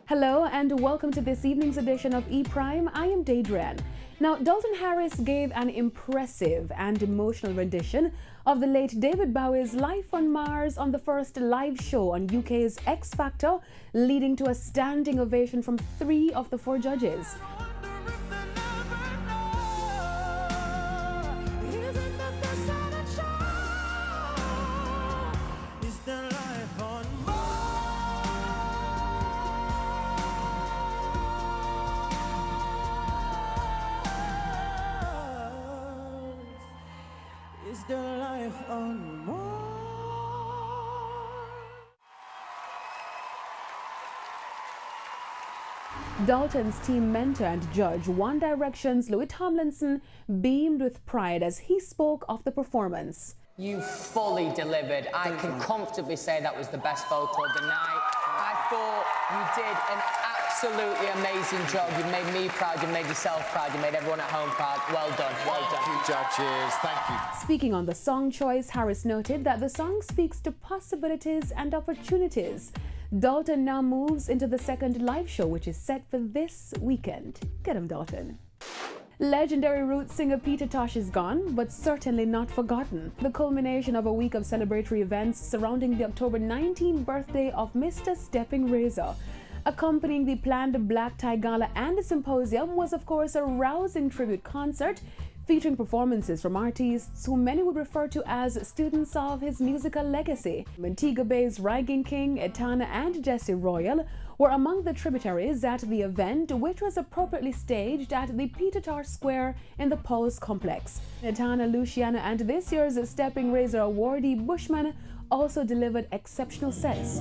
Hello and welcome to this evening's edition of E-Prime. I am Daedran. Now, Dalton Harris gave an impressive and emotional rendition of the late David Bowie's Life on Mars on the first live show on UK's X Factor, leading to a standing ovation from 3 of the 4 judges. Is there life on Mars? Dalton's team mentor and judge, One Direction's Louis Tomlinson, beamed with pride as he spoke of the performance. You fully delivered. I can comfortably say that was the best vocal of the night. I thought you did an absolutely amazing job. You've made me proud, you've made yourself proud, you made everyone at home proud. Well done, well done. Thank you, judges. Thank you. Speaking on the song choice, Harris noted that the song speaks to possibilities and opportunities. Dalton now moves into the second live show, which is set for this weekend. Get him, Dalton. Legendary roots singer Peter Tosh is gone, but certainly not forgotten. The culmination of a week of celebratory events surrounding the October 19th birthday of Mr. Stepping Razor. Accompanying the planned Black Tie Gala and symposium was, of course, a rousing tribute concert featuring performances from artists who many would refer to as students of his musical legacy. Montego Bay's Ragging King, Etana and Jesse Royal were among the tributaries at the event, which was appropriately staged at the Peter Tosh Square in the Pulse Complex. Etana, Luciano and this year's Stepping Razor awardee Bushman also delivered exceptional sets.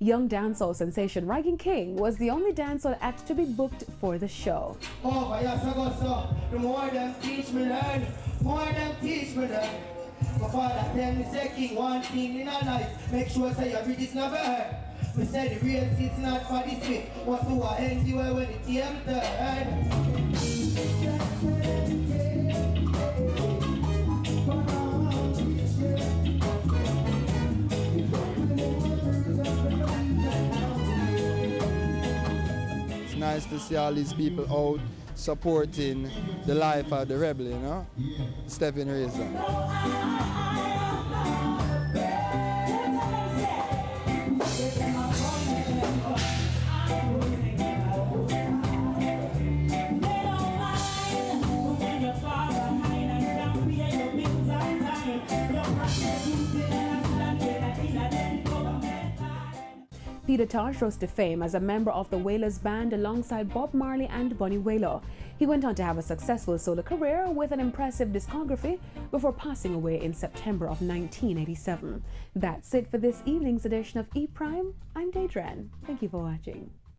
Young dancehall sensation Ragging King was the only dancehall act to be booked for the show. Oh, yes, I got so. The more them teach me learn, more them teach me learn. My father tell me, say, King, one thing in our life, make sure say your bridge is never hurt. We say the real seat's not for this way, what's to our ends you when the team turn. It's nice to see all these people out supporting the life of the rebel, you know? Stepping Razor. Peter Tosh rose to fame as a member of the Wailers band alongside Bob Marley and Bunny Wailer. He went on to have a successful solo career with an impressive discography before passing away in September of 1987. That's it for this evening's edition of E-Prime. I'm Daedran. Thank you for watching.